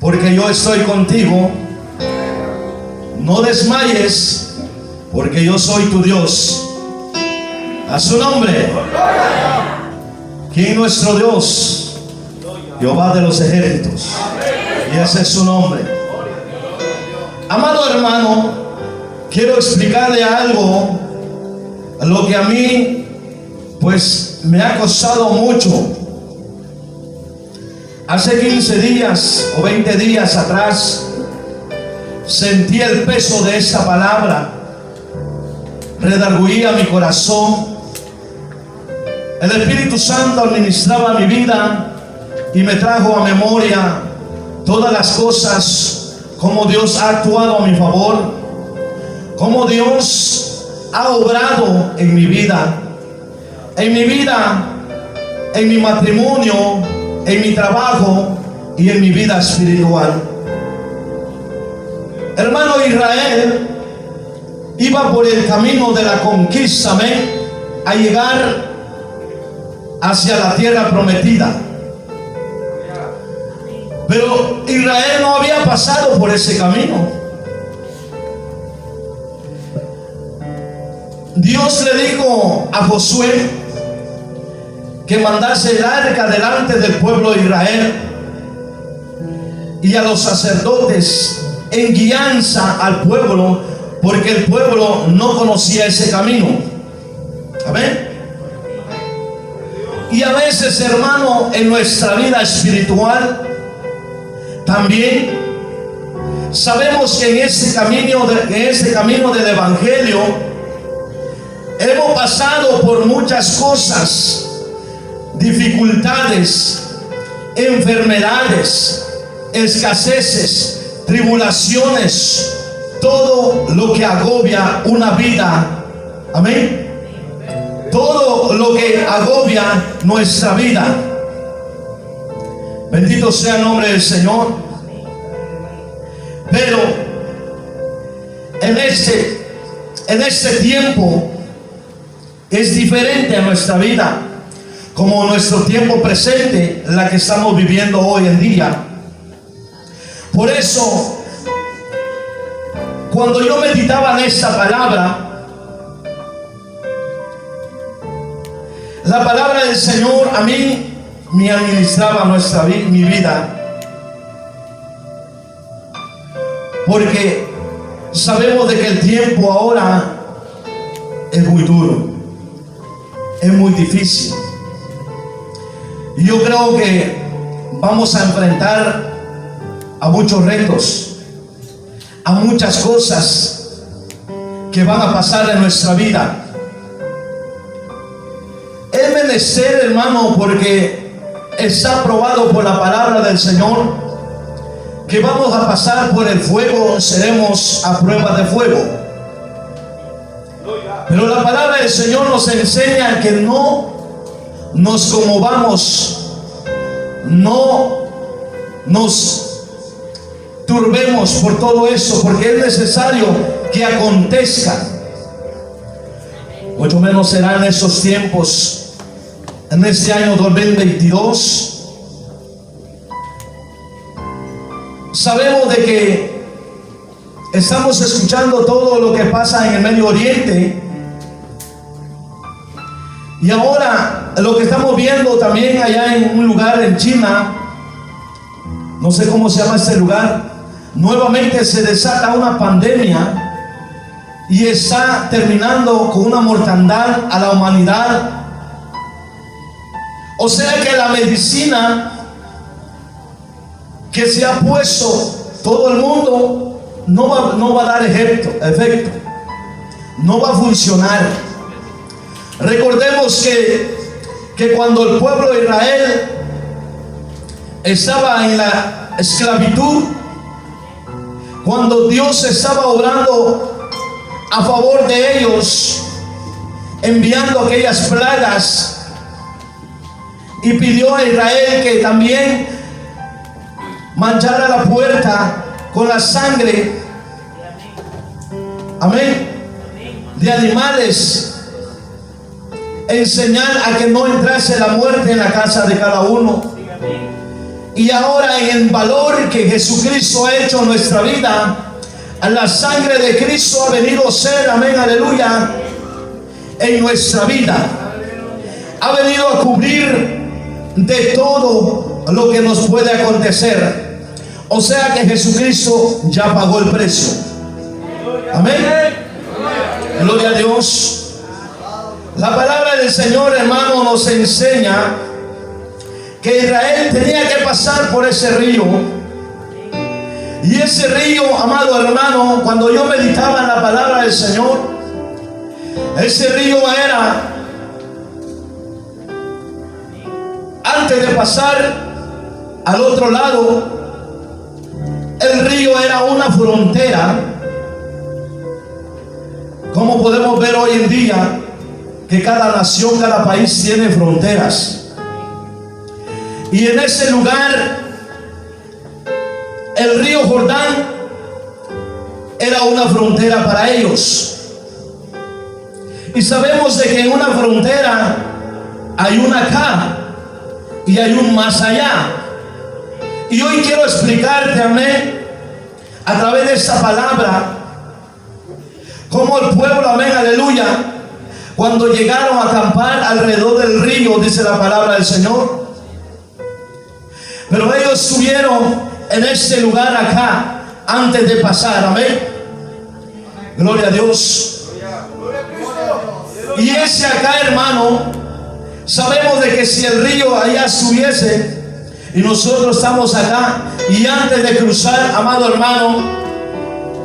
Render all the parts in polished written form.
porque yo estoy contigo. No desmayes, porque yo soy tu Dios. A su nombre. ¿Quién es nuestro Dios? Jehová de los ejércitos. Y ese es su nombre. Amado hermano, quiero explicarle algo, lo que a mí pues me ha costado mucho. Hace 15 días o 20 días atrás sentí el peso de esta palabra, redarguía mi corazón. El Espíritu Santo administraba mi vida y me trajo a memoria todas las cosas, como Dios ha actuado a mi favor, como Dios ha obrado en mi vida, en mi matrimonio, en mi trabajo y en mi vida espiritual. Hermano, Israel iba por el camino de la conquista, amén, a llegar hacia la tierra prometida. Pero Israel no había pasado por ese camino. Dios le dijo a Josué que mandase el arca delante del pueblo de Israel y a los sacerdotes en guianza al pueblo, porque el pueblo no conocía ese camino. Amén. Y a veces, hermano, en nuestra vida espiritual también sabemos que en este camino del evangelio hemos pasado por muchas cosas, dificultades, enfermedades, escaseces, tribulaciones, todo lo que agobia una vida. Amén. Todo lo que agobia nuestra vida. Bendito sea el nombre del Señor. Pero en este tiempo es diferente a nuestra vida, como nuestro tiempo presente, la que estamos viviendo hoy en día. Por eso, cuando yo meditaba en esta palabra, la palabra del Señor a mí me administraba mi vida, porque sabemos de que el tiempo ahora es muy duro, es muy difícil, y yo creo que vamos a enfrentar a muchos retos, a muchas cosas que van a pasar en nuestra vida. Es menester, hermano, porque está probado por la palabra del Señor que vamos a pasar por el fuego, seremos a prueba de fuego. Pero la palabra del Señor nos enseña que no nos conmovamos, no nos turbemos por todo eso, porque es necesario que acontezca. Mucho menos será en esos tiempos, en este año 2022. Sabemos de que estamos escuchando todo lo que pasa en el Medio Oriente, y ahora lo que estamos viendo también allá en un lugar en China, no sé cómo se llama este lugar, nuevamente se desata una pandemia y está terminando con una mortandad a la humanidad. O sea que la medicina que se ha puesto todo el mundo no va a dar efecto, no va a funcionar. Recordemos que cuando el pueblo de Israel estaba en la esclavitud, cuando Dios estaba obrando a favor de ellos, enviando aquellas plagas, y pidió a Israel que también manchara la puerta con la sangre, amén, de animales, en señal a que no entrase la muerte en la casa de cada uno. y ahora en el valor que Jesucristo ha hecho en nuestra vida, la sangre de Cristo ha venido a ser, amén, aleluya, en nuestra vida. Ha venido a cubrir de todo lo que nos puede acontecer. O sea que Jesucristo ya pagó el precio. Amén. Gloria a Dios. La palabra del Señor, hermano, nos enseña que Israel tenía que pasar por ese río. Y ese río, amado hermano, cuando yo meditaba en la palabra del Señor, ese río era, antes de pasar al otro lado, el río era una frontera, como podemos ver hoy en día, que cada nación, cada país tiene fronteras. Y en ese lugar, el río Jordán era una frontera para ellos. Y sabemos de que en una frontera hay una acá y hay un más allá. Y hoy quiero explicarte, amén, a través de esta palabra, cómo el pueblo, amén, aleluya, cuando llegaron a acampar alrededor del río, dice la palabra del Señor, pero ellos estuvieron en este lugar acá antes de pasar, amén. Gloria a Dios. Y ese acá, hermano, sabemos de que si el río allá estuviese y nosotros estamos acá, y antes de cruzar, amado hermano,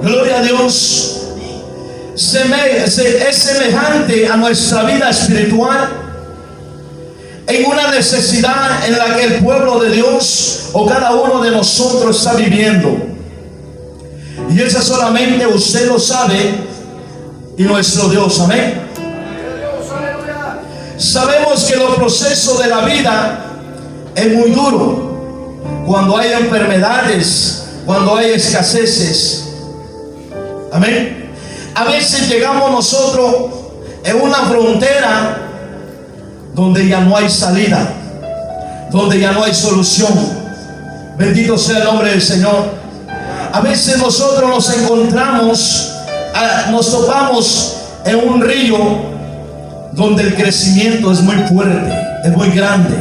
gloria a Dios, es semejante a nuestra vida espiritual, en una necesidad en la que el pueblo de Dios o cada uno de nosotros está viviendo. Y eso solamente usted lo sabe y nuestro Dios, amén. Sabemos que los procesos de la vida es muy duro. Cuando hay enfermedades, cuando hay escaseces, amén. A veces llegamos nosotros en una frontera donde ya no hay salida, donde ya no hay solución. Bendito sea el nombre del Señor. A veces nosotros nos encontramos, nos topamos en un río donde el crecimiento es muy fuerte, es muy grande,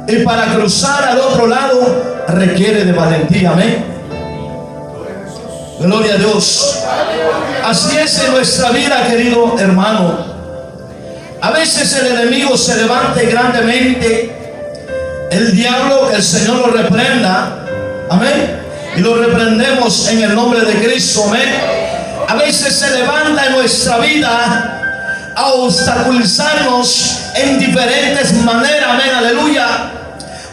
y para cruzar al otro lado requiere de valentía, amén. Gloria a Dios. Así es en nuestra vida, querido hermano. A veces el enemigo se levanta grandemente, el diablo, que el Señor lo reprenda, amén, y lo reprendemos en el nombre de Cristo, amén. A veces se levanta en nuestra vida a obstaculizarnos en diferentes maneras, amén, aleluya,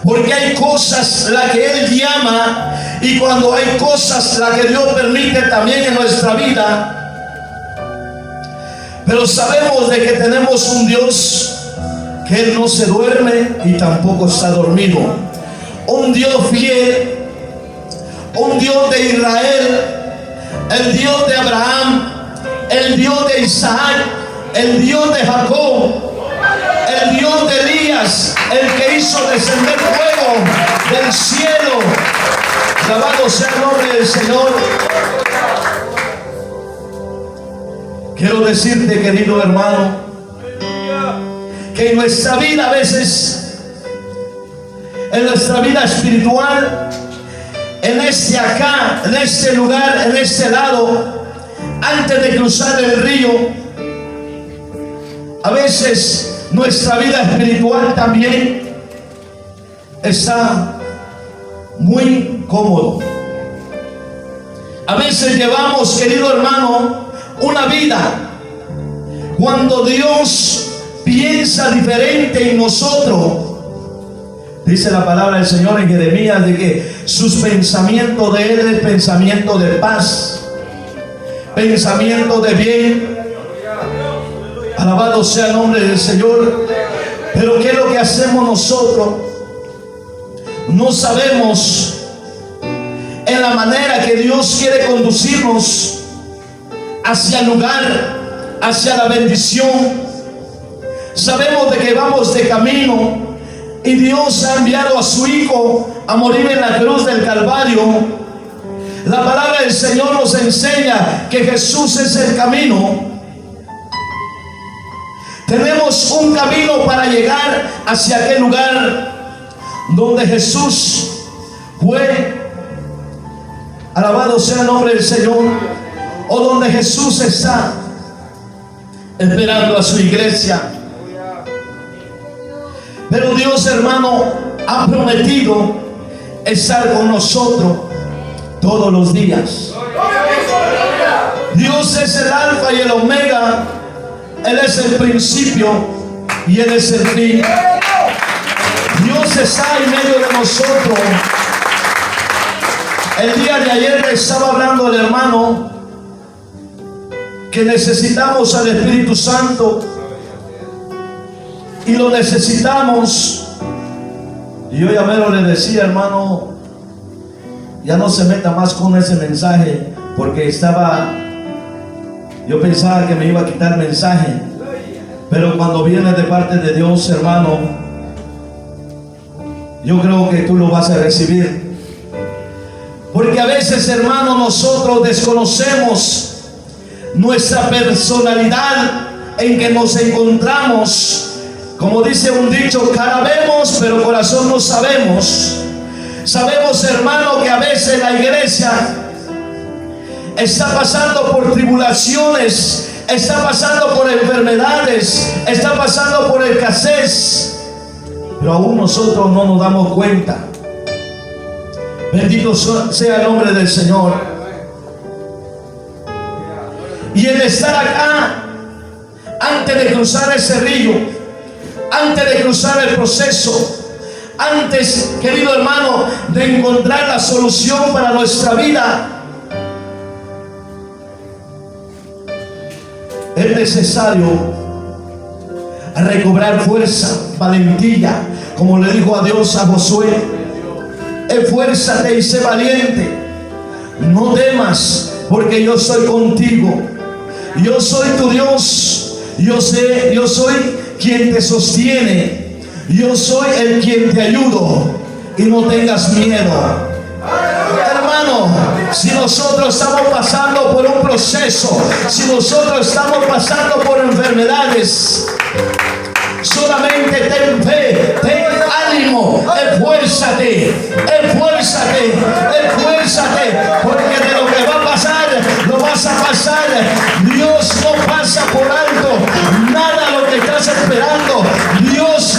porque hay cosas las que Él llama, y cuando hay cosas las que Dios permite también en nuestra vida. Pero sabemos de que tenemos un Dios que Él no se duerme y tampoco está dormido. Un Dios fiel, un Dios de Israel, el Dios de Abraham, el Dios de Isaac, el Dios de Jacob, el Dios de Elías, el que hizo descender fuego del cielo. Alabado sea el nombre del Señor. Quiero decirte, querido hermano, que en nuestra vida a veces, en nuestra vida espiritual, en este acá, en este lugar, en este lado, antes de cruzar el río, a veces nuestra vida espiritual también está muy cómodo. A veces llevamos, querido hermano, una vida cuando Dios piensa diferente en nosotros. Dice la palabra del Señor en Jeremías de que sus pensamientos de Él es pensamiento de paz, pensamiento de bien. Alabado sea el nombre del Señor. Pero ¿qué es lo que hacemos nosotros? No sabemos en la manera que Dios quiere conducirnos hacia el lugar, hacia la bendición. Sabemos de que vamos de camino y Dios ha enviado a su Hijo a morir en la cruz del Calvario, la palabra del Señor nos enseña que Jesús es el camino. Tenemos un camino para llegar hacia aquel lugar donde Jesús fue. Alabado sea el nombre del Señor. O donde Jesús está esperando a su iglesia. Pero Dios, hermano, ha prometido estar con nosotros todos los días. Dios es el alfa y el omega. Él es el principio y Él es el fin. Dios está en medio de nosotros. El día de ayer le estaba hablando al hermano que necesitamos al Espíritu Santo y lo necesitamos. Y yo ya mero le decía, hermano, ya no se meta más con ese mensaje, porque yo pensaba que me iba a quitar el mensaje, pero cuando viene de parte de Dios, hermano, yo creo que tú lo vas a recibir. Porque a veces, hermano, nosotros desconocemos nuestra personalidad en que nos encontramos. Como dice un dicho, cara vemos, pero corazón no sabemos. Sabemos, hermano, que a veces la iglesia está pasando por tribulaciones, está pasando por enfermedades, está pasando por escasez, pero aún nosotros no nos damos cuenta. Bendito sea el nombre del Señor. Y el estar acá, antes de cruzar ese río, antes de cruzar el proceso, antes, querido hermano, de encontrar la solución para nuestra vida, es necesario recobrar fuerza, valentía, como le dijo a Dios a Josué: esfuérzate y sé valiente, no temas, porque yo soy contigo. Yo soy tu Dios. Yo soy quien te sostiene. Yo soy el quien te ayudo. Y no tengas miedo. Hermano, si nosotros estamos pasando por un proceso, si nosotros estamos pasando por enfermedades, solamente ten fe, ten ánimo, esfuérzate, esfuérzate, esfuérzate, porque de lo que va a pasar, lo vas a pasar. Dios no pasa por alto nada lo que estás esperando. Dios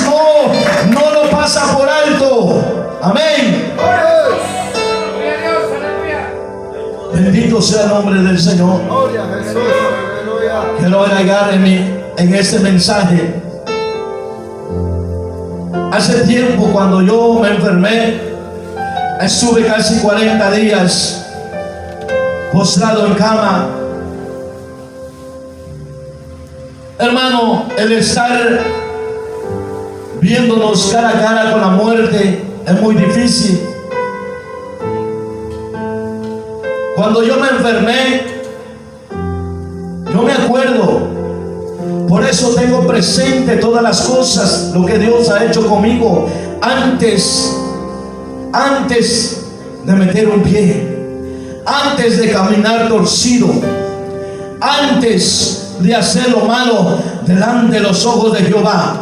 no lo pasa por alto. Amén. Bendito sea el nombre del Señor. Quiero agregar en este mensaje. Hace tiempo, cuando yo me enfermé, estuve casi 40 días postrado en cama. Hermano, el estar viéndonos cara a cara con la muerte es muy difícil. Cuando yo me enfermé, yo me acuerdo. Por eso tengo presente todas las cosas, lo que Dios ha hecho conmigo antes de meter un pie, antes de caminar torcido, antes de hacer lo malo delante de los ojos de Jehová.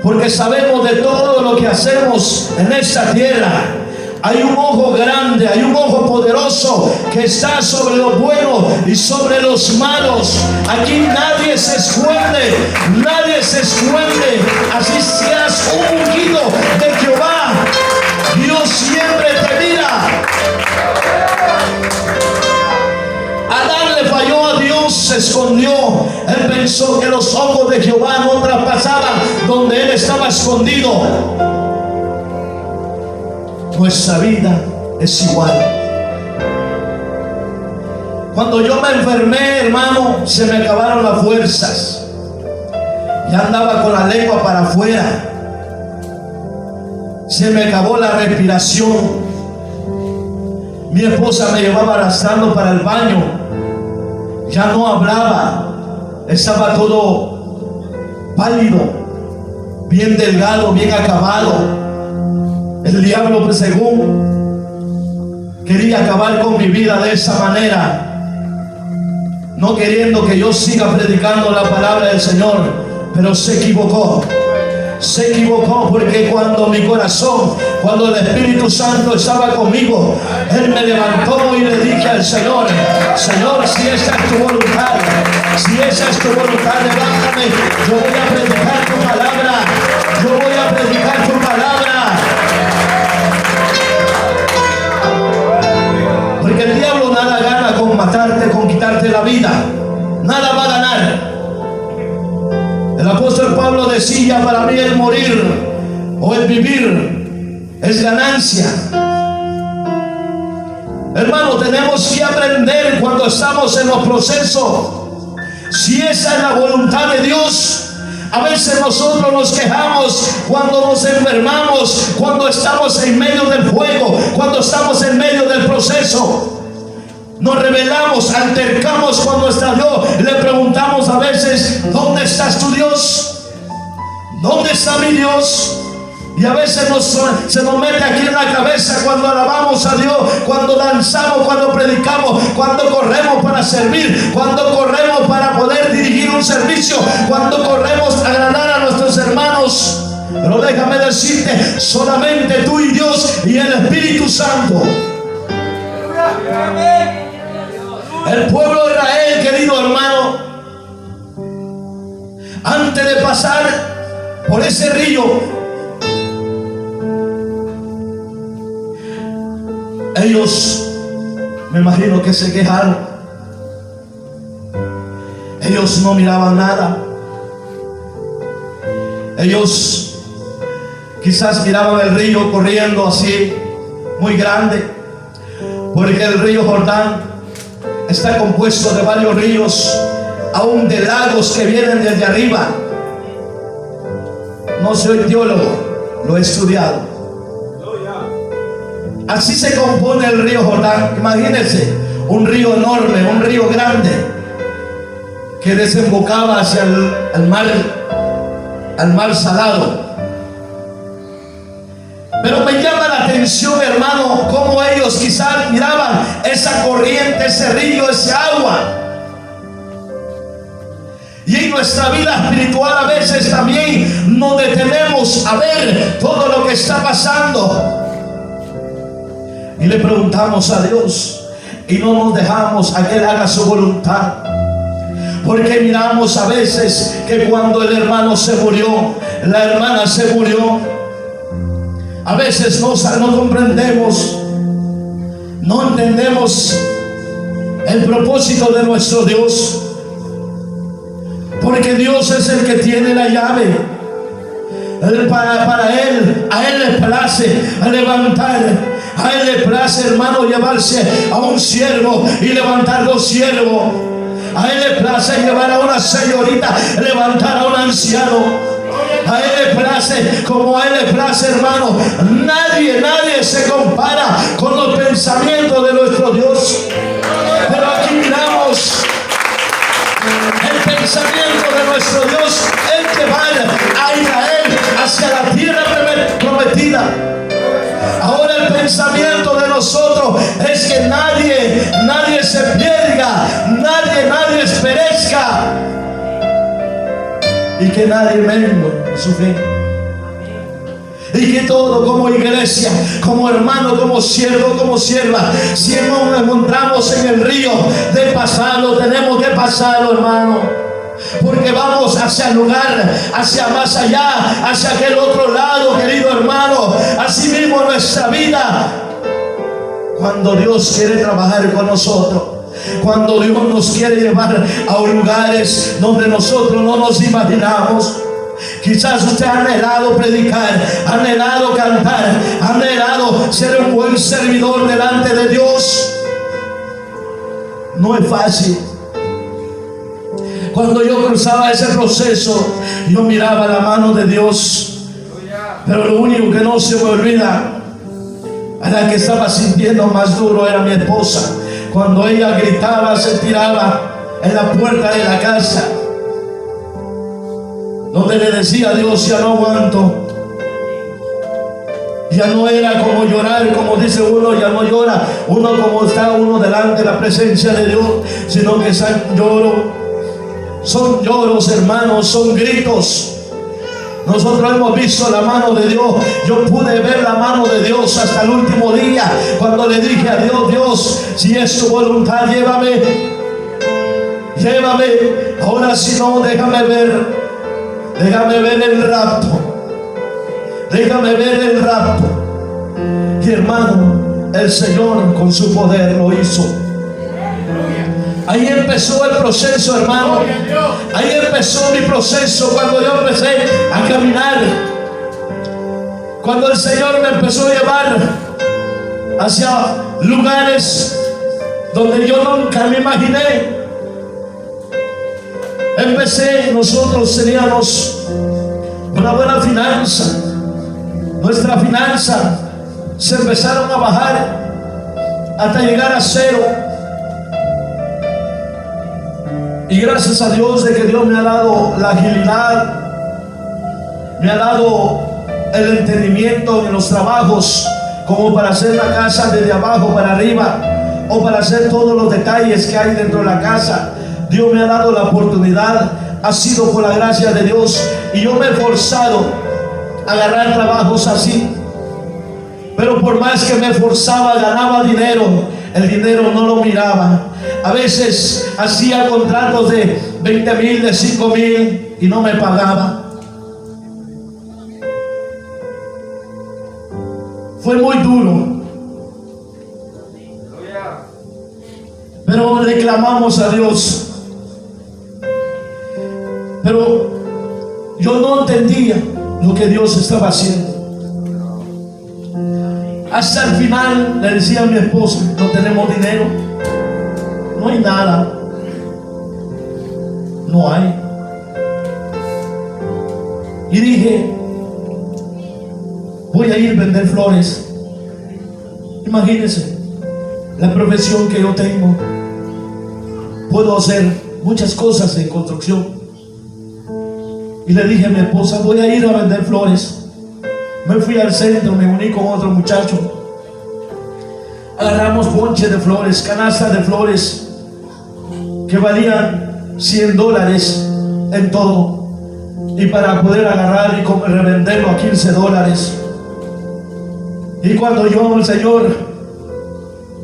Porque sabemos de todo lo que hacemos en esta tierra. Hay un ojo grande, hay un ojo poderoso que está sobre los buenos y sobre los malos. Aquí nadie se esconde, nadie se esconde. Así seas un ungido de Jehová, Dios siempre te mira. Adán le falló a Dios, se escondió. Él pensó que los ojos de Jehová no traspasaban donde él estaba escondido. Nuestra vida es igual. Cuando yo me enfermé, hermano, se me acabaron las fuerzas. Ya andaba con la lengua para afuera. Se me acabó la respiración. Mi esposa me llevaba arrastrando para el baño. Ya no hablaba. Estaba todo pálido, bien delgado, bien acabado. El diablo, pues, según quería acabar con mi vida de esa manera, no queriendo que yo siga predicando la palabra del Señor, pero se equivocó. Se equivocó, porque cuando mi corazón, cuando el Espíritu Santo estaba conmigo, Él me levantó y le dije al Señor: Señor, si esa es tu voluntad, si esa es tu voluntad, levántame. Yo voy a predicar tu palabra. Yo voy a predicar tu palabra. Porque el diablo nada gana con matarte, con quitarte la vida. Nada va a ganar. El apóstol Pablo decía: para mí el morir o el vivir es ganancia. Hermano, tenemos que aprender cuando estamos en los procesos, si esa es la voluntad de Dios. A veces nosotros nos quejamos cuando nos enfermamos, cuando estamos en medio del fuego, cuando estamos en medio del proceso. Nos rebelamos, altercamos cuando está Dios. Le preguntamos a veces: ¿dónde estás tu Dios? ¿Dónde está mi Dios? Y a veces se nos mete aquí en la cabeza cuando alabamos a Dios, cuando danzamos, cuando predicamos, cuando corremos para servir, cuando corremos para poder dirigir un servicio, cuando corremos a agradar a nuestros hermanos. Pero déjame decirte, solamente tú y Dios y el Espíritu Santo. El pueblo de Israel, querido hermano, antes de pasar por ese río, ellos, me imagino que se quejaron. Ellos no miraban nada. Ellos quizás miraban el río corriendo así, muy grande, porque el río Jordán está compuesto de varios ríos, aún de lagos que vienen desde arriba. No soy teólogo, lo he estudiado. Así se compone el río Jordán. Imagínense, un río enorme, un río grande, que desembocaba hacia el mar salado. Pero me llama la atención, hermano, cómo ellos quizás miraban esa corriente, ese río, ese agua. Y en nuestra vida espiritual a veces también nos detenemos a ver todo lo que está pasando. Y le preguntamos a Dios y no nos dejamos a que Él haga su voluntad. Porque miramos a veces que cuando el hermano se murió, la hermana se murió, a veces no comprendemos, no entendemos el propósito de nuestro Dios. Porque Dios es el que tiene la llave. Para Él, a Él le place levantar. A Él le place, hermano, llevarse a un siervo y levantar dos siervos. A Él le place llevar a una señorita, levantar a un anciano. A Él le place, como a Él le place, hermano. Nadie se compara con los pensamientos de nuestro Dios. Pero aquí miramos el pensamiento de nuestro Dios, el llevar a Israel hacia la tierra prometida. Ahora el pensamiento de nosotros es que nadie se pierda, nadie perezca, y que nadie mengue su fe. Y que todo, como iglesia, como hermano, como siervo, como sierva, si nos encontramos en el río de pasarlo, tenemos que pasarlo, hermano. Porque vamos hacia el lugar, hacia más allá, hacia aquel otro lado, querido hermano. Así mismo nuestra vida, cuando Dios quiere trabajar con nosotros, cuando Dios nos quiere llevar a lugares donde nosotros no nos imaginamos. Quizás usted ha anhelado predicar, ha anhelado cantar, ha anhelado ser un buen servidor delante de Dios. No es fácil. Cuando yo cruzaba ese proceso, yo miraba la mano de Dios. Pero lo único que no se me olvida, a la que estaba sintiendo más duro, era mi esposa. Cuando ella gritaba, se tiraba en la puerta de la casa, donde le decía a Dios: ya no aguanto, Ya no era como llorar, como dice uno, ya no llora uno como está uno delante de la presencia de Dios, sino que son lloros, hermanos, son gritos. Nosotros hemos visto la mano de Dios. Yo pude ver la mano de Dios hasta el último día, cuando le dije a Dios: Dios, si es tu voluntad, llévame. Ahora si no, déjame ver el rapto. Déjame ver el rapto. Y hermano, el Señor con su poder lo hizo. Ahí empezó el proceso, hermano. Ahí empezó mi proceso, cuando yo empecé a caminar. Cuando el Señor me empezó a llevar hacia lugares donde yo nunca me imaginé. Nosotros teníamos una buena finanza. Nuestra finanza se empezaron a bajar hasta llegar a cero. Y gracias a Dios de que Dios me ha dado la agilidad, me ha dado el entendimiento en los trabajos, como para hacer la casa desde abajo para arriba, o para hacer todos los detalles que hay dentro de la casa. Dios me ha dado la oportunidad, ha sido por la gracia de Dios, y yo me he forzado a agarrar trabajos así. Pero por más que me esforzaba, ganaba dinero, el dinero no lo miraba. A veces hacía contratos de 20,000, de 5,000 y no me pagaba. Fue muy duro. Pero reclamamos a Dios. Pero yo no entendía lo que Dios estaba haciendo. Hasta el final le decía a mi esposa: no tenemos dinero, no hay nada, no hay. Y dije: voy a ir a vender flores. Imagínense la profesión que yo tengo. Puedo hacer muchas cosas en construcción. Y le dije a mi esposa: voy a ir a vender flores. Me fui al centro, me uní con otro muchacho. Agarramos bonche de flores, canastas de flores que valían $100 en todo. Y para poder agarrar y revenderlo a $15. Y cuando yo, el Señor,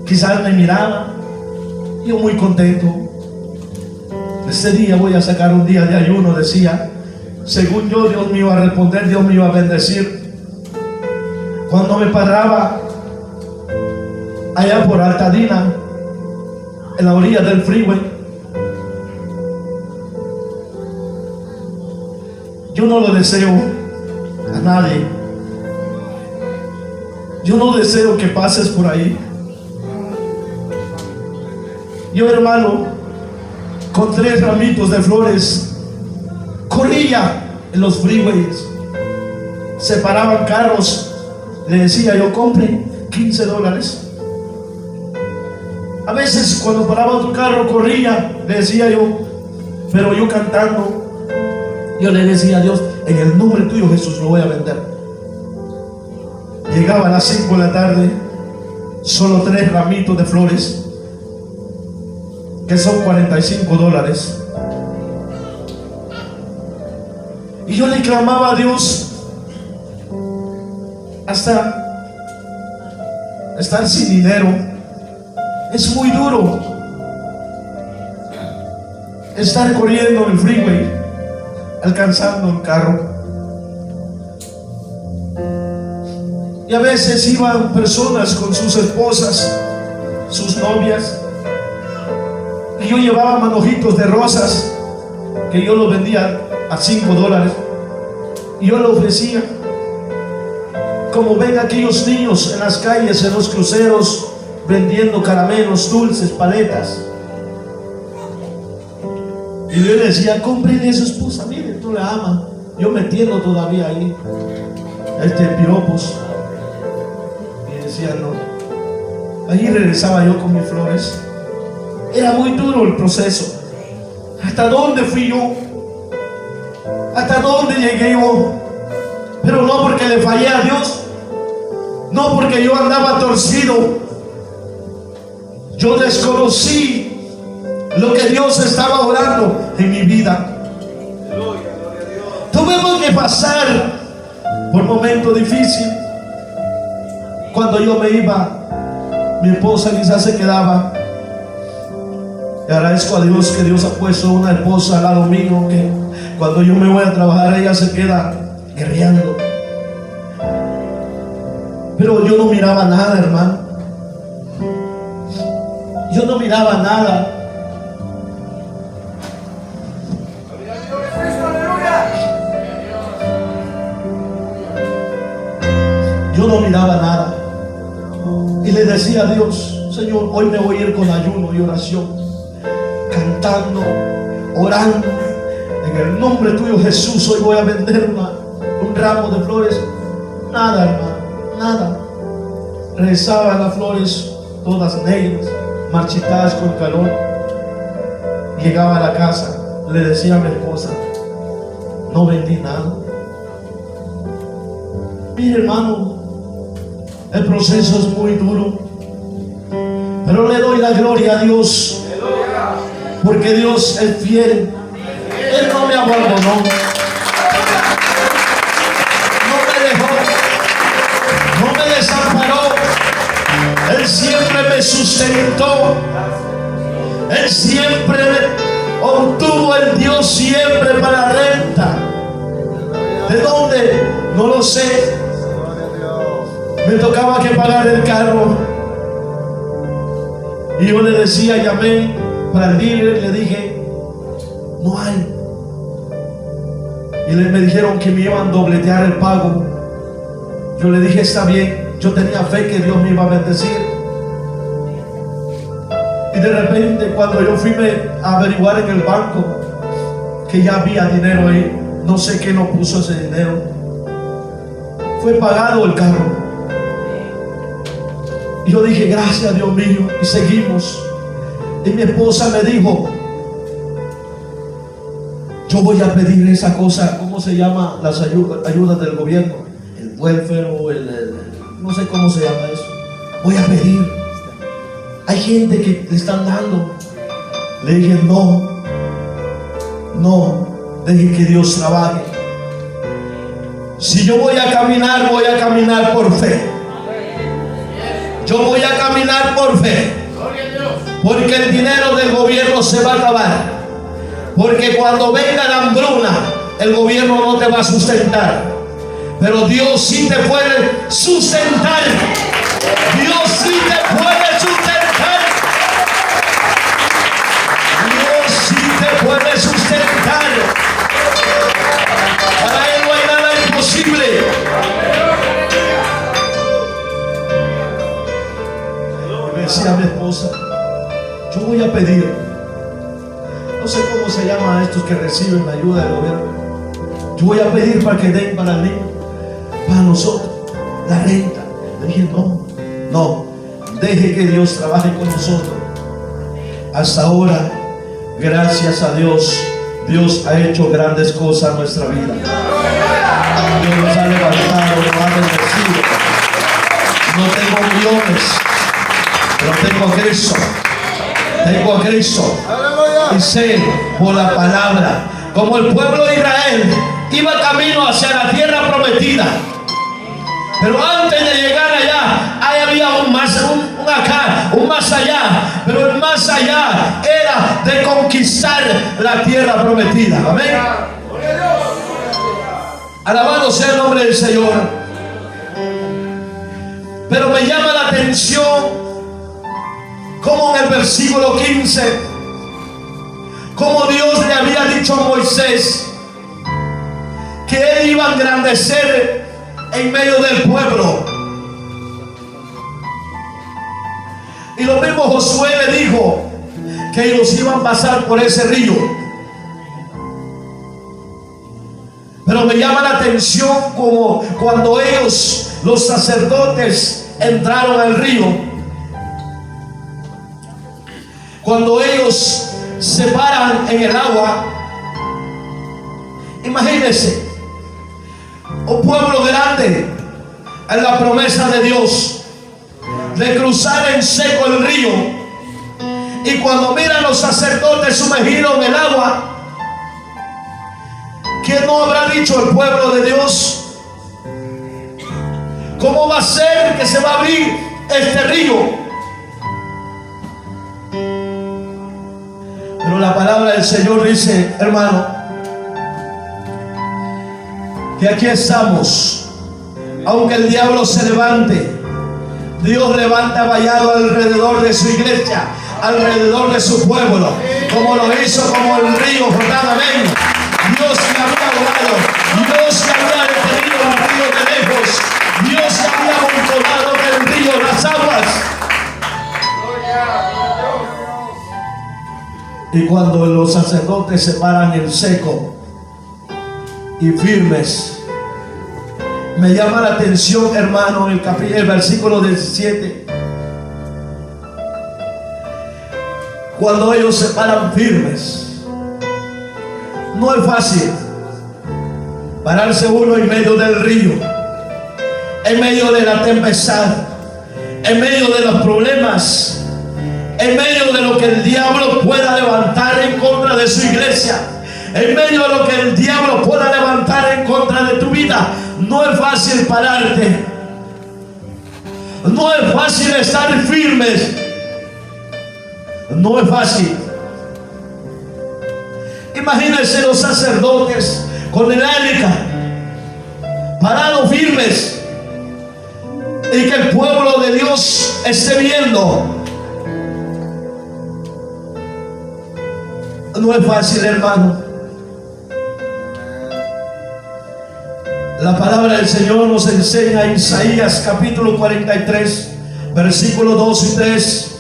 quizás me miraba, yo muy contento. Ese día voy a sacar un día de ayuno, decía. Según yo, Dios me iba a responder, Dios me iba a bendecir. Cuando me paraba allá por Altadena, en la orilla del freeway, yo no lo deseo a nadie. Yo no deseo que pases por ahí. Yo, hermano, con 3 ramitos de flores, corría en los freeways. Se paraban carros. Le decía yo: compre, $15. A veces cuando paraba otro carro, corría, le decía yo, pero yo cantando, yo le decía a Dios: en el nombre tuyo, Jesús, lo voy a vender. Llegaba a las 5 de la tarde, solo 3 ramitos de flores, que son $45. Y yo le clamaba a Dios hasta estar sin dinero. Es muy duro estar corriendo en el freeway, alcanzando el carro. Y a veces iban personas con sus esposas, sus novias, y yo llevaba manojitos de rosas que yo los vendía a $5, y yo lo ofrecía. Como ven aquellos niños en las calles, en los cruceros, vendiendo caramelos, dulces, paletas. Y yo le decía: compren a su esposa, miren, tú la amas. Yo metiendo todavía ahí piropos. Y decía: no. Ahí regresaba yo con mis flores. Era muy duro el proceso. ¿Hasta dónde fui yo? ¿Hasta dónde llegué yo? Pero no porque le fallé a Dios, No porque yo andaba torcido. Yo desconocí lo que Dios estaba obrando en mi vida. Tuvimos que pasar por momentos difíciles. Cuando yo me iba, mi esposa quizás se quedaba. Y agradezco a Dios que Dios ha puesto una esposa al lado mío, que cuando yo me voy a trabajar ella se queda guerreando. Pero yo no miraba nada, hermano. Yo no miraba nada. Yo no miraba nada. Y le decía a Dios: Señor, hoy me voy a ir con ayuno y oración, cantando, orando. En el nombre tuyo, Jesús, hoy voy a vender un ramo de flores. Nada, hermano, nada. Rezaba las flores todas negras, marchitadas con calor. Llegaba a la casa, le decía a mi esposa: no vendí nada. Mire, hermano, el proceso es muy duro, pero le doy la gloria a Dios, porque Dios es fiel. Él no me abandonó, no me dejó, no me desamparó. Él siempre me sustentó. Él siempre obtuvo el Dios siempre para renta. ¿De dónde? No lo sé. Me tocaba que pagar el carro. Y yo le decía, llamé para el dealer, le dije: no hay. Y me dijeron que me iban a dobletear el pago. Yo le dije: está bien. Yo tenía fe que Dios me iba a bendecir. Y de repente, cuando yo fui a averiguar en el banco que ya había dinero ahí, no sé qué no puso ese dinero, fue pagado el carro. Y yo dije: gracias, Dios mío. Y seguimos. Y mi esposa me dijo: yo voy a pedir esa cosa, ¿cómo se llama? Las ayudas del gobierno, el welfare o no sé cómo se llama eso. Voy a pedir. Hay gente que le están dando. Le dije: no, deje que Dios trabaje. Si yo voy a caminar por fe. Yo voy a caminar por fe. Porque el dinero del gobierno se va a acabar. Porque cuando venga la hambruna, el gobierno no te va a sustentar. Pero Dios sí te puede sustentar. Dios sí te puede sustentar. Dios sí te puede sustentar. Para Él no hay nada imposible. Me decía mi esposa: yo voy a pedir. No sé cómo se llama a estos que reciben la ayuda del gobierno. Yo voy a pedir para que den para el niño, para nosotros, la renta. Le dije: no, deje que Dios trabaje con nosotros. Hasta ahora, gracias a Dios, Dios ha hecho grandes cosas en nuestra vida. Dios nos ha levantado, nos ha bendecido. No tengo millones, pero tengo a Cristo. Tengo a Cristo. Y sé por la palabra, como el pueblo de Israel iba camino hacia la tierra prometida, pero antes de llegar allá, ahí había un más allá. Pero el más allá era de conquistar la tierra prometida. Amén. Alabado sea el nombre del Señor. Pero me llama la atención como en el versículo 15, como Dios le había dicho a Moisés que él iba a engrandecer en medio del pueblo. Y lo mismo Josué le dijo que ellos iban a pasar por ese río. Pero me llama la atención como cuando ellos, los sacerdotes, entraron al río, cuando ellos se paran en el agua. Imagínense, un pueblo grande, en la promesa de Dios de cruzar en seco el río. Y cuando miran los sacerdotes sumergidos en el agua, ¿qué no habrá dicho el pueblo de Dios? ¿Cómo va a ser que se va a abrir este río? Pero la palabra del Señor dice, hermano, que aquí estamos. Aunque el diablo se levante, Dios levanta vallado alrededor de su iglesia, alrededor de su pueblo, como lo hizo como el río Jordán. Amén. Dios que había hablado, Dios que había detenido el río de lejos, Dios que había amontonado del río las aguas. Y cuando los sacerdotes se paran en seco y firmes, me llama la atención, hermano, el versículo 17. Cuando ellos se paran firmes, no es fácil pararse uno en medio del río, en medio de la tempestad, en medio de los problemas, en medio de lo que el diablo pueda levantar en contra de su iglesia, en medio de lo que el diablo pueda levantar en contra de tu vida. No es fácil pararte, no es fácil estar firmes, no es fácil. Imagínense los sacerdotes con el arca parados firmes y que el pueblo de Dios esté viendo. No es fácil, hermano. La palabra del Señor nos enseña en Isaías capítulo 43, versículos 2 y 3.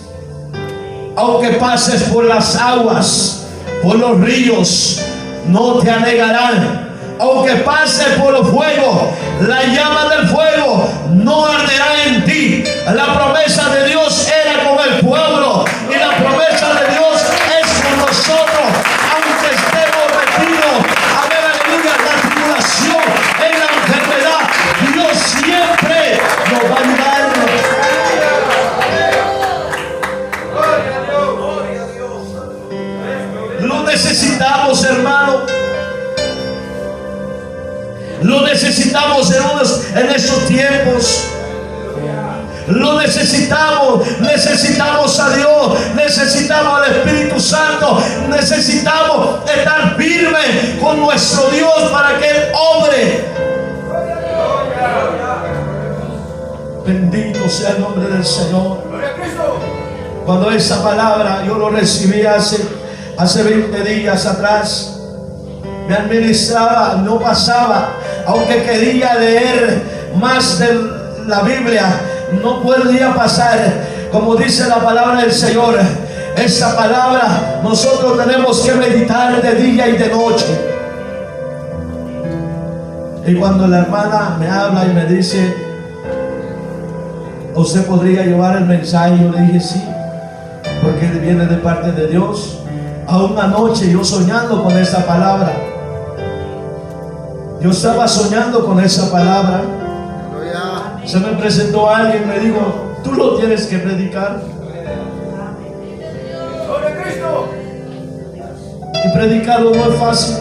Aunque pases por las aguas, por los ríos, no te anegarán. Aunque pases por el fuego, la llama del fuego no arderá en ti. La promesa de Dios era con el pueblo y la promesa de Dios es con nosotros. Aunque estemos metidos, amén, aleluya, en la tribulación, en la enfermedad, Dios siempre nos va a ayudar. Lo necesitamos, hermano. Lo necesitamos en estos tiempos. Lo necesitamos. Necesitamos a Dios. Necesitamos al Espíritu Santo. Necesitamos estar firmes con nuestro Dios para que Él obre. Bendito sea el nombre del Señor. Cuando esa palabra yo lo recibí hace 20 días atrás, me administraba, no pasaba. Aunque quería leer más de la Biblia, no podía pasar. Como dice la palabra del Señor, esa palabra nosotros tenemos que meditar de día y de noche. Y cuando la hermana me habla y me dice, ¿usted podría llevar el mensaje? Yo le dije sí, porque viene de parte de Dios. Aún anoche yo soñando con esa palabra. Yo estaba soñando con esa palabra. Se me presentó alguien y me dijo, tú lo tienes que predicar. Y predicarlo no es fácil.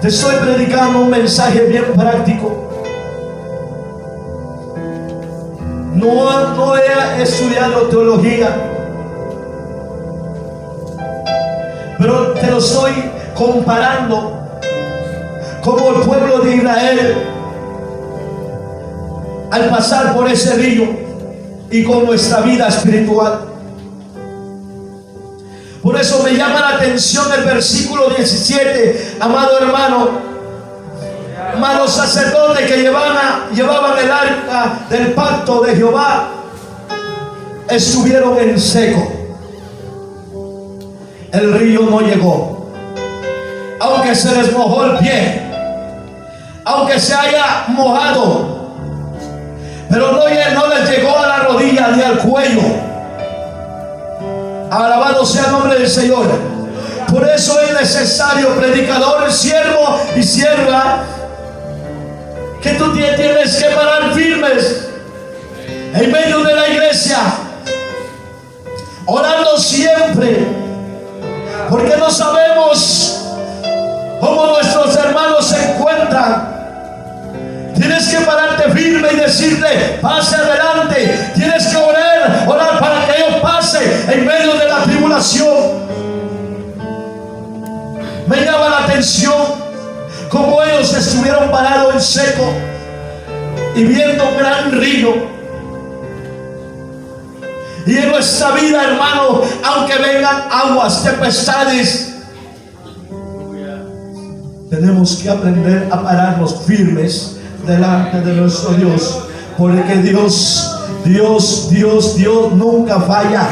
Te estoy predicando un mensaje bien práctico. No he estudiado teología, pero te lo estoy comparando como el pueblo de Israel al pasar por ese río y con nuestra vida espiritual. Por eso me llama la atención el versículo 17, amado hermano. Los sacerdotes que llevaban el arca del pacto de Jehová estuvieron en seco. El río no llegó. Aunque se les mojó el pie, aunque se haya mojado, pero no les llegó a la rodilla ni al cuello. Alabado sea el nombre del Señor. Por eso es necesario, predicador, siervo y sierva, que tú tienes que parar firmes en medio de la iglesia, orando siempre, porque no sabemos cómo nuestros hermanos se encuentran. Tienes que pararte firme y decirle: pase adelante. Tienes que orar para que ellos pasen en medio de la tribulación. Me llama la atención cómo ellos estuvieron parados en seco y viendo un gran río. Y en nuestra vida, hermano, aunque vengan aguas, tempestades, tenemos que aprender a pararnos firmes delante de nuestro Dios, porque Dios nunca falla.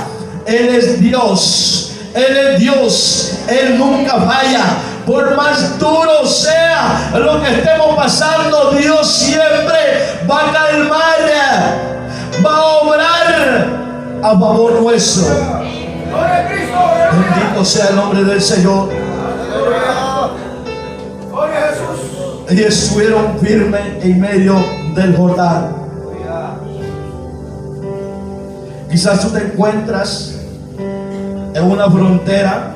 Él es Dios, Él nunca falla. Por más duro sea lo que estemos pasando, Dios siempre va a calmar, va a obrar a favor nuestro. Bendito sea el nombre del Señor. Y estuvieron firmes en medio del Jordán. Quizás tú te encuentras en una frontera.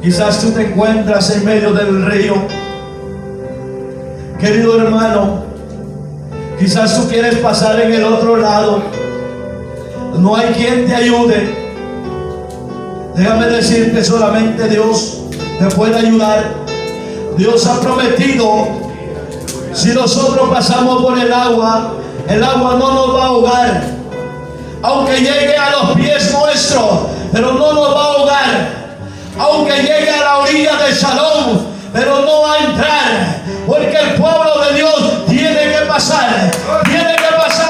Quizás tú te encuentras en medio del río. Querido hermano, quizás tú quieres pasar en el otro lado. No hay quien te ayude. Déjame decirte, solamente Dios te puede ayudar. Dios ha prometido, si nosotros pasamos por el agua no nos va a ahogar. Aunque llegue a los pies nuestros, pero no nos va a ahogar. Aunque llegue a la orilla de Shalom, pero no va a entrar. Porque el pueblo de Dios tiene que pasar. Tiene que pasar.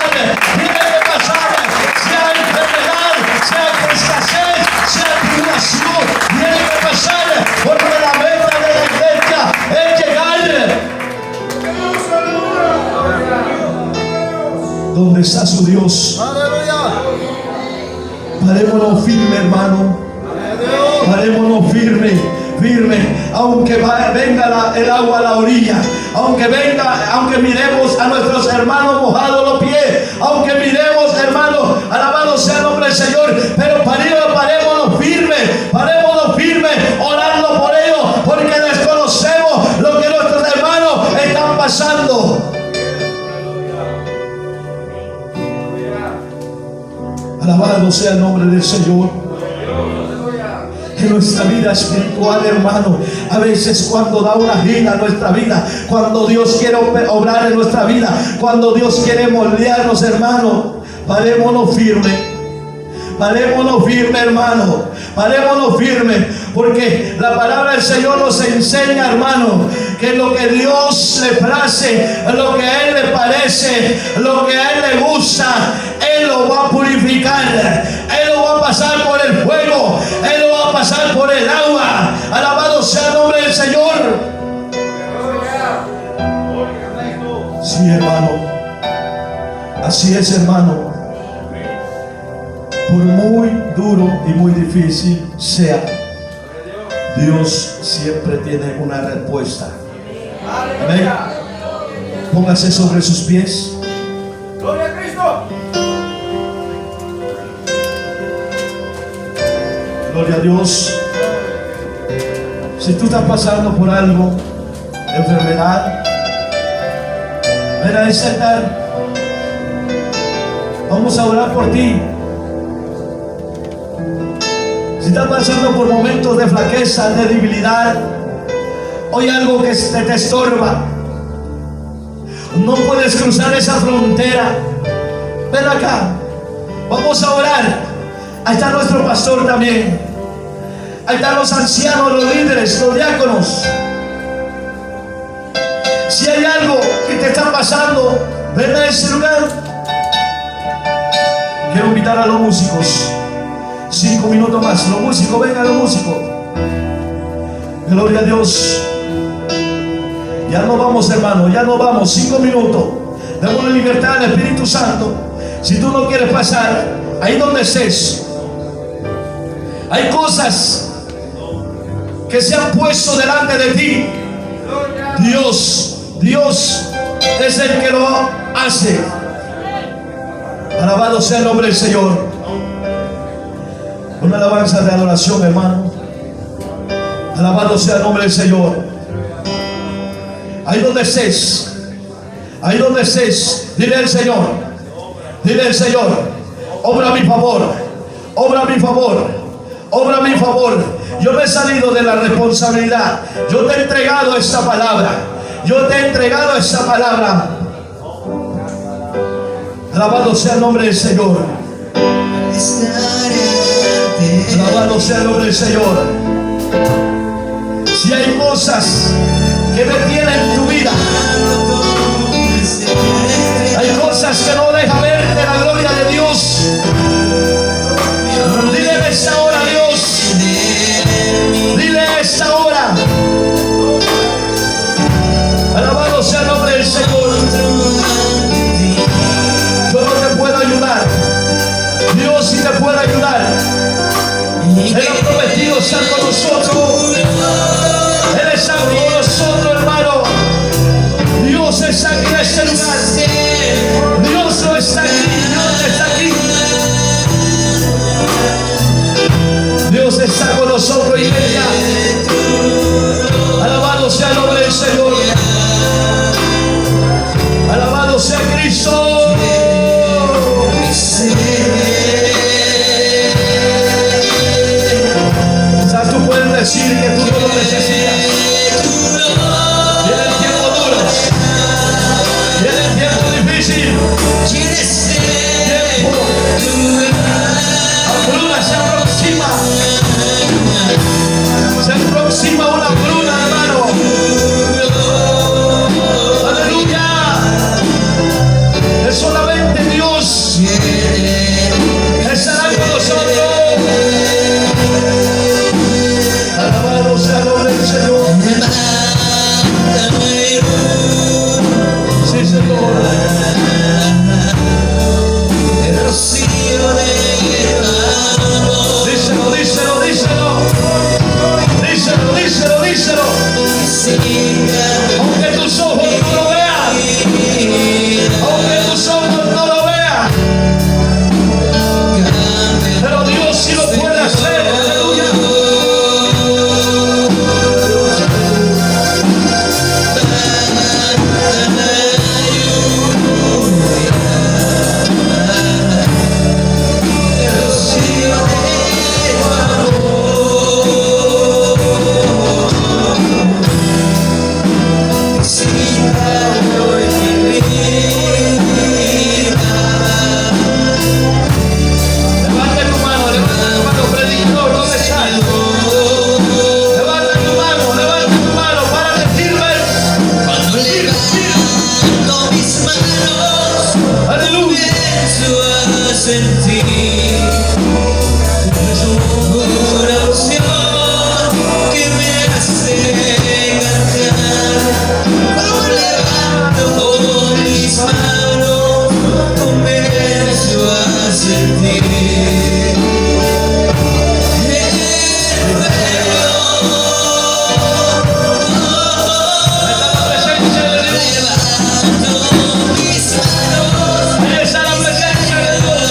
Sea enfermedad, sea escasez, sea tribulación, tiene que pasar. Porque la meta de la iglesia es llegar. ¿Dónde está su Dios? Parémonos firme, hermano. Parémonos firme. Aunque venga el agua a la orilla, aunque miremos a nuestros hermanos mojados los pies, aunque miremos, hermanos, alabado sea el nombre del Señor, pero parémonos firmes, orando por ellos, porque desconocemos lo que nuestros hermanos están pasando. Alabado sea el nombre del Señor. En nuestra vida espiritual, hermano, a veces cuando da una gira a nuestra vida, cuando Dios quiere obrar en nuestra vida, cuando Dios quiere moldearnos, hermano, parémonos firmes, hermano, parémonos firmes, porque la palabra del Señor nos enseña, hermano, que lo que Dios le place, lo que a Él le parece, lo que a Él le gusta, Él lo va a purificar, Él lo va a pasar por el fuego, Él lo va a pasar por el agua. Alabado sea el nombre del Señor. Sí, hermano, así es, hermano. Por muy duro y muy difícil sea, Dios siempre tiene una respuesta. Amén. Póngase sobre sus pies. Gloria a Cristo. Gloria a Dios. Si tú estás pasando por algo, enfermedad, ven a este altar. Vamos a orar por ti. Si estás pasando por momentos de flaqueza, de debilidad, hoy algo que te estorba, no puedes cruzar esa frontera, ven acá, vamos a orar. Ahí está nuestro pastor también, ahí están los ancianos, los líderes, los diáconos. Si hay algo que te está pasando, ven a ese lugar. Quiero invitar a los músicos. 5 minutos más, los músicos, vengan los músicos. Gloria a Dios. Ya no vamos, hermano, ya no vamos. 5 minutos. Démosle libertad al Espíritu Santo. Si tú no quieres pasar, ahí donde estés, hay cosas que se han puesto delante de ti. Dios es el que lo hace. Alabado sea el nombre del Señor. Una alabanza de adoración, hermano. Alabado sea el nombre del Señor. Ahí donde estés, ahí donde estés, dile al Señor, dile al Señor, obra a mi favor, obra a mi favor, obra a mi favor. Yo me he salido de la responsabilidad. Yo te he entregado esta palabra. Yo te he entregado esta palabra. Alabado sea el nombre del Señor. Alabado sea el nombre del Señor. Si hay cosas que detienen tu vida, hay cosas que no dejan verte la gloria de Dios, dile en esta hora, Dios, dile en esta hora. Alabado sea el nombre del Señor. Yo no te puedo ayudar, Dios sí te puede ayudar. Él ha prometido estar con nosotros. Él está con nosotros, hermano. Dios está aquí en este lugar. Dios no está aquí, Dios está aquí. Dios está con nosotros, iglesia. Alabado sea el nombre del Señor. Alabado sea Cristo. Quizás tú puedes decir que tú no lo necesitas. Viene el tiempo duro. Viene el tiempo difícil. Tiempo. Hambruna se aproxima. Se aproxima una hambruna, hermano. Aleluya. Es solamente Dios. Estará con nosotros. Alabado sea el nombre del Señor. Sí, Señor. Díselo, díselo, díselo. Díselo, díselo, díselo. Aunque tus ojos no lo vean, aunque tus ojos no lo vean, pero Dios sí lo puede hacer. Aleluya. Levanta tu mano, predicador, ¿dónde estás? Levanta tu mano para decirme. Cuando levanto mis manos, Aleluya. comienzo a sentir una emoción que me hace cantar. Cuando levanto mis manos, comienzo a sentir La presencia de Dios. mis manos. Ahí está la presencia de Dios.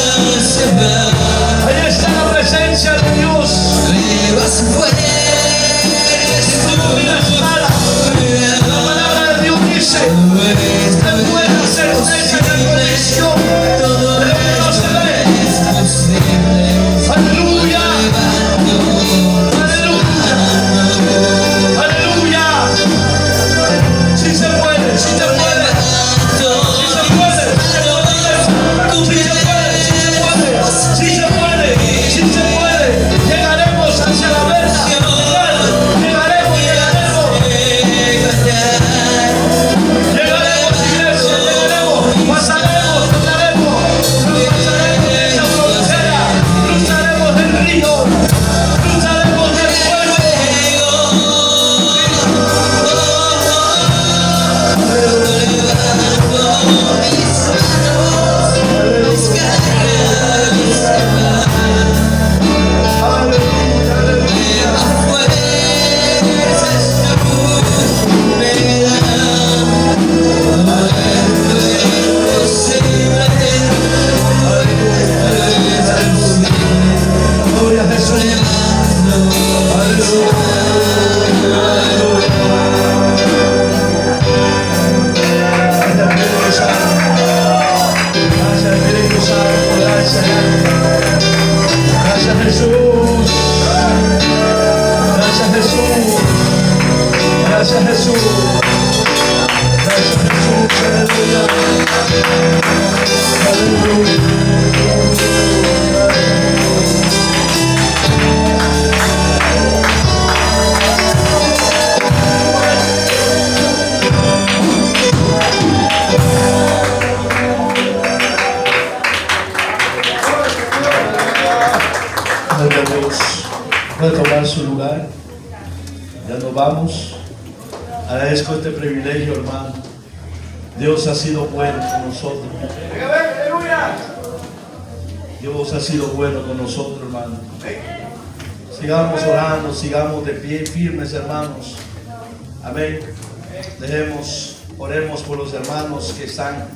Espíritu Santo, gracias. Gracias Jesús. Gracias Jesús. Gracias Jesús. Gracias Jesús. Aleluya. Aleluya. Gloria a Dios. Puede tomar su lugar. Ya nos vamos. Agradezco este privilegio, hermano. Dios ha sido bueno con nosotros. Aleluya. Dios ha sido bueno con nosotros, hermano. Sigamos orando, sigamos de pie firmes, hermanos. Amén. Oremos por los hermanos que están